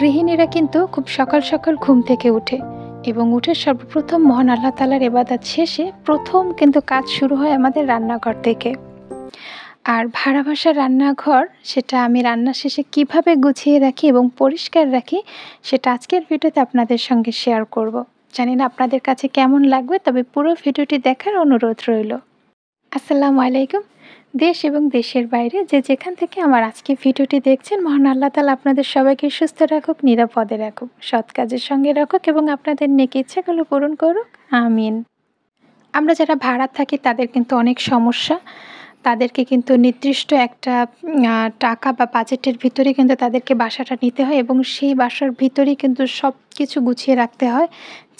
গৃহিণীরা কিন্তু খুব সকাল সকাল ঘুম থেকে উঠে এবং উঠে সর্বপ্রথম মহান আল্লাহ তাআলার ইবাদত শেষে প্রথম কিন্তু কাজ শুরু হয় আমাদের রান্নাঘর থেকে। আর ভাড়া বাসার রান্নাঘর সেটা আমি রান্না শেষে কিভাবে গুছিয়ে রাখি এবং পরিষ্কার রাখি সেটা আজকের ভিডিওতে আপনাদের সঙ্গে শেয়ার করব। জানি না আপনাদের কাছে কেমন লাগবে, তবে পুরো ভিডিওটি দেখার অনুরোধ রইল। আসসালামু আলাইকুম। দেশ এবং দেশের বাইরে যে যেখান থেকে আমার আজকে ভিডিওটি দেখছেন, মহান আল্লাহ তাআলা আপনাদের সবাইকে সুস্থ রাখুক, নিরাপদে রাখুক, সৎ কাজের সঙ্গে রাখুক এবং আপনাদের নেক ইচ্ছাগুলো পূরণ করুক। আমিন। আমরা যারা ভাড়া থাকি তাদের কিন্তু অনেক সমস্যা। তাদেরকে কিন্তু নির্দিষ্ট একটা টাকা বা বাজেটের ভিতরে কিন্তু তাদেরকে বাসাটা নিতে হয় এবং সেই বাসার ভিতরেই কিন্তু সবকিছু গুছিয়ে রাখতে হয়।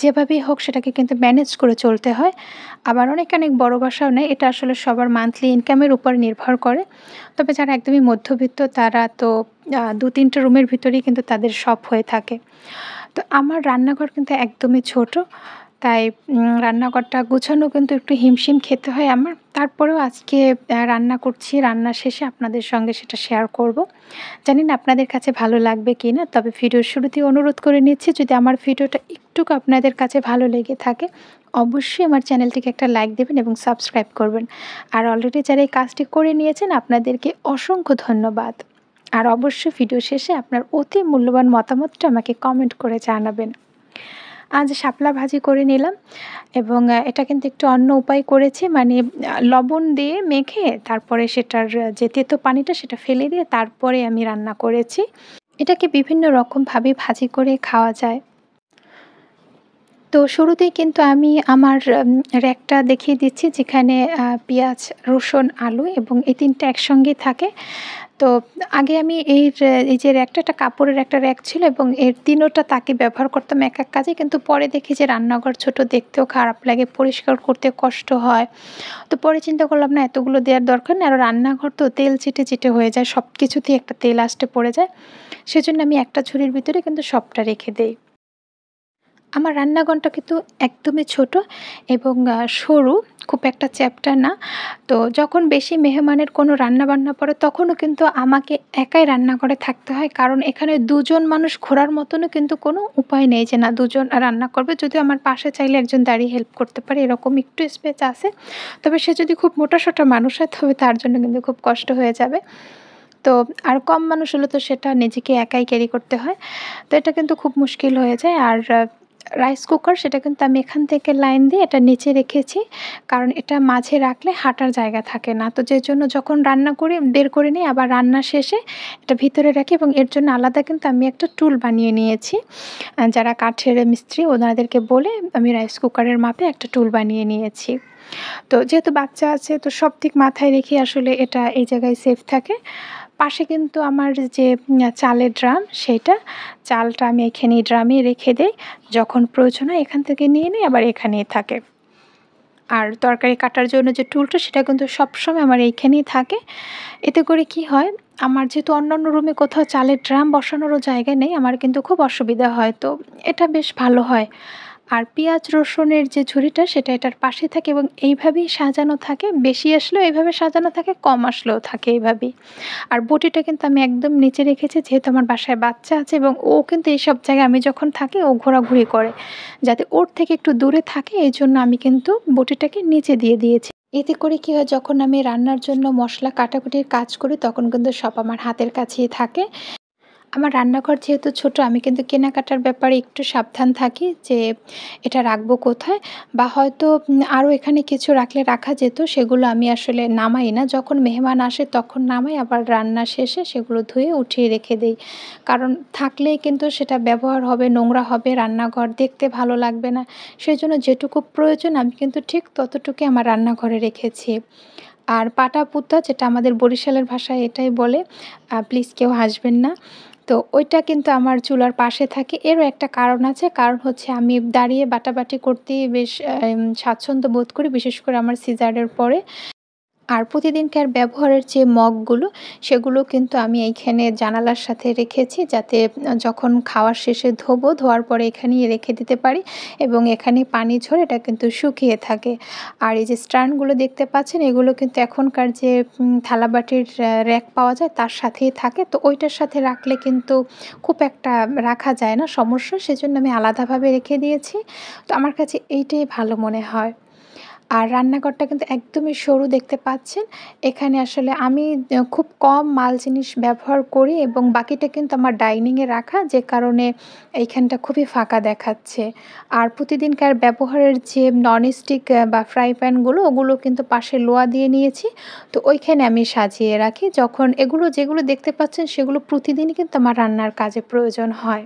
যেভাবেই হোক সেটাকে কিন্তু ম্যানেজ করে চলতে হয়। আবার অনেক বড় বাসাও নেয়। এটা আসলে সবার মান্থলি ইনকামের উপর নির্ভর করে। তবে যারা একদমই মধ্যবিত্ত তারা তো ২-৩ টা রুমের ভিতরেই কিন্তু তাদের সব হয়ে থাকে। তো আমার রান্নাঘর কিন্তু একদমই ছোট। তাই রান্নাঘরটা গুছানো কিন্তু একটু হিমশিম খেতে হয় আমার। তারপরেও আজকে রান্না করছি। রান্না শেষে আপনাদের সঙ্গে সেটা শেয়ার করব। জানি না আপনাদের কাছে ভালো লাগবে কিনা, তবে ভিডিওর শুরুতেই অনুরোধ করে নিচ্ছি, যদি আমার ভিডিওটা একটুকু আপনাদের কাছে ভালো লেগে থাকে অবশ্যই আমার চ্যানেলটিকে একটা লাইক দেবেন এবং সাবস্ক্রাইব করবেন। আর অলরেডি যারা এই কাজটি করে নিয়েছেন আপনাদেরকে অসংখ্য ধন্যবাদ। আর অবশ্যই ভিডিও শেষে আপনার অতি মূল্যবান মতামতটা আমাকে কমেন্ট করে জানাবেন। আজ শাপলা ভাজি করে নিলাম এবং এটা কিন্তু একটু অন্য উপায়ে করেছি, মানে লবণ দিয়ে মেখে তারপরে সেটার যে তেতো পানিটা সেটা ফেলে দিয়ে তারপরে আমি রান্না করেছি। এটাকে বিভিন্ন রকমভাবে ভাজি করে খাওয়া যায়। তো শুরুতেই কিন্তু আমি আমার র‍্যাকটা দেখিয়ে দিচ্ছি, যেখানে পেঁয়াজ, রসুন, আলু এবং এই ৩ টা একসঙ্গেই থাকে। তো আগে আমি এই যে র‍্যাকটা, একটা কাপড়ের একটা র‍্যাক ছিল এবং এর ৩টা তাকে ব্যবহার করতাম এক কাজে। কিন্তু পরে দেখি যে রান্নাঘর ছোট, দেখতেও খারাপ লাগে, পরিষ্কার করতে কষ্ট হয়। তো পরে চিন্তা করলাম না, এতগুলো দেওয়ার দরকার নেই। আর রান্নাঘর তো তেল চিটে হয়ে যায়, সব কিছুতেই একটা তেল আঁচটে পড়ে যায়। সেজন্য আমি একটা ঝুড়ির ভিতরে কিন্তু সবটা রেখে দেই। আমার রান্নাঘরটা কিন্তু একদমই ছোট এবং সরু, খুব একটা চ্যাপ্টা না। তো যখন বেশি মেহমানের কোনো রান্নাবান্না পড়ে তখনও কিন্তু আমাকে একাই রান্নাঘরে থাকতে হয়। কারণ এখানে ২ জন মানুষ ঘোরার মতনও কিন্তু কোনো উপায় নেই যে না ২ জন রান্না করবে। যদিও আমার পাশে চাইলে একজন দাঁড়িয়ে হেল্প করতে পারে, এরকম একটু স্পেস আছে। তবে সে যদি খুব মোটাসোটা মানুষ হয় তবে তার জন্য কিন্তু খুব কষ্ট হয়ে যাবে। তো আর কম মানুষ হলে তো সেটা নিজেকে একাই ক্যারি করতে হয়। তো এটা কিন্তু খুব মুশকিল হয়ে যায়। আর রাইস কুকার সেটা কিন্তু আমি এখান থেকে লাইন দিয়ে এটা নিচে রেখেছি। কারণ এটা মাঝে রাখলে হাঁটার জায়গা থাকে না। তো যে জন্য যখন রান্না করি বের করে নিই, আবার রান্না শেষে এটা ভিতরে রাখি এবং এর জন্য আলাদা কিন্তু আমি একটা টুল বানিয়ে নিয়েছি। যারা কাঠের মিস্ত্রি ওনাদেরকে বলে আমি রাইস কুকারের মাপে একটা টুল বানিয়ে নিয়েছি। তো যেহেতু বাচ্চা আছে তো সব দিক মাথায় রেখে আসলে এটা এই জায়গায় সেফ থাকে। পাশে কিন্তু আমার যে চালের ড্রাম, চালটা আমি এখানে এই ড্রামে রেখে দেই। যখন প্রয়োজন হয় এখান থেকে নিয়ে নিই, আবার এখানেই থাকে। আর তরকারি কাটার জন্য যে টুলটা সেটা কিন্তু সবসময় আমার এইখানেই থাকে। এতে করে কি হয়, আমার যেহেতু অন্যান্য রুমে কোথাও চালের ড্রাম বসানোরও জায়গা নেই, আমার কিন্তু খুব অসুবিধা হয়। তো এটা বেশ ভালো হয়। আর পেঁয়াজ রসুনের যে ঝুড়িটা সেটা এটার পাশে থাকে এবং এইভাবেই সাজানো থাকে। বেশি আসলেও এইভাবে সাজানো থাকে, কম আসলেও থাকে এইভাবেই। আর বটিটা কিন্তু আমি একদম নিচে রেখেছি, যেহেতু আমার বাসায় বাচ্চা আছে এবং ও কিন্তু এইসব জায়গায় আমি যখন থাকি ও ঘোরাঘুরি করে। যাতে ওর থেকে একটু দূরে থাকে এইজন্য আমি কিন্তু বটিটাকে নিচে দিয়ে দিয়েছি। এতে করে কি হয়, যখন আমি রান্নার জন্য মসলা কাটাকুটির কাজ করি তখন কিন্তু সব আমার হাতের কাছেই থাকে। আমার রান্নাঘর যেহেতু ছোট, আমি কিন্তু কেনাকাটার ব্যাপারে একটু সাবধান থাকি যে এটা রাখবো কোথায়, বা হয়তো আরও এখানে কিছু রাখলে রাখা যেত, সেগুলো আমি আসলে নামাই না। যখন মেহমান আসে তখন নামাই, আবার রান্না শেষে সেগুলো ধুয়ে উঠিয়ে রেখে দেই। কারণ থাকলেই কিন্তু সেটা ব্যবহার হবে, নোংরা হবে, রান্নাঘর দেখতে ভালো লাগবে না। সেজন্য যেটুকু প্রয়োজন আমি কিন্তু ঠিক ততটুকুই আমার রান্নাঘরে রেখেছি। আর পাটা-পুতা, যেটা আমাদের বরিশালের ভাষায় এটাই বলে, প্লিজ কেউ হাসবেন না। তো ওইটা কিন্তু আমার চুলার পাশে থাকে। এরও একটা কারণ আছে। কারণ হচ্ছে আমি দাঁড়িয়ে বাটাবাটি করতেই বেশ স্বাচ্ছন্দ্য বোধ করি, বিশেষ করে আমার সিজারের পরে। আর প্রতিদিনকার ব্যবহারের যে মগগুলো, সেগুলো কিন্তু আমি এইখানে জানালার সাথে রেখেছি যাতে যখন খাওয়ার শেষে ধোবো, ধোয়ার পরে এখানেই রেখে দিতে পারি এবং এখানে পানি ঝরে এটা কিন্তু শুকিয়ে থাকে। আর এই যে স্ট্যান্ডগুলো দেখতে পাচ্ছেন, এগুলো কিন্তু এখনকার যে থালাবাটির র‍্যাক পাওয়া যায় তার সাথেই থাকে। তো ওইটার সাথে রাখলে কিন্তু খুব একটা রাখা যায় না, সমস্যা। সেজন্য আমি আলাদাভাবে রেখে দিয়েছি। তো আমার কাছে এইটাই ভালো মনে হয়। আর রান্নাঘরটা কিন্তু একদমই সরু দেখতে পাচ্ছেন। এখানে আসলে আমি খুব কম মাল জিনিস ব্যবহার করি এবং বাকিটা কিন্তু আমার ডাইনিংয়ে রাখা, যে কারণে এইখানটা খুবই ফাঁকা দেখাচ্ছে। আর প্রতিদিনকার ব্যবহারের যে ননস্টিক বা ফ্রাই প্যানগুলো, ওগুলো কিন্তু পাশে লোহা দিয়ে নিয়েছি। তো ওইখানে আমি সাজিয়ে রাখি। যখন এগুলো যেগুলো দেখতে পাচ্ছেন সেগুলো প্রতিদিনই কিন্তু আমার রান্নার কাজে প্রয়োজন হয়।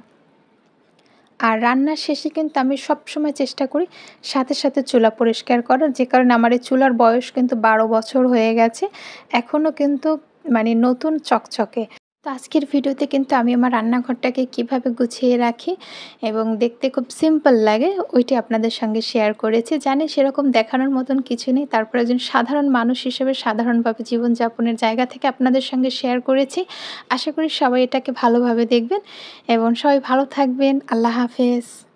আর রান্নার শেষে কিন্তু আমি সবসময় চেষ্টা করি সাথে চুলা পরিষ্কার করার। যে কারণে আমার এই চুলার বয়স কিন্তু ১২ বছর হয়ে গেছে। এখনো কিন্তু মানে নতুন চকচকে। তো আজকের ভিডিওতে কিন্তু আমি আমার রান্নাঘরটাকে কিভাবে গুছিয়ে রাখি এবং দেখতে খুব সিম্পল লাগে, ওইটি আপনাদের সঙ্গে শেয়ার করেছি। জানি সেরকম দেখানোর মতন কিছু নেই। তারপরে একজন সাধারণ মানুষ হিসেবে সাধারণভাবে জীবনযাপনের জায়গা থেকে আপনাদের সঙ্গে শেয়ার করেছি। আশা করি সবাই এটাকে ভালোভাবে দেখবেন এবং সবাই ভালো থাকবেন। আল্লাহ হাফেজ।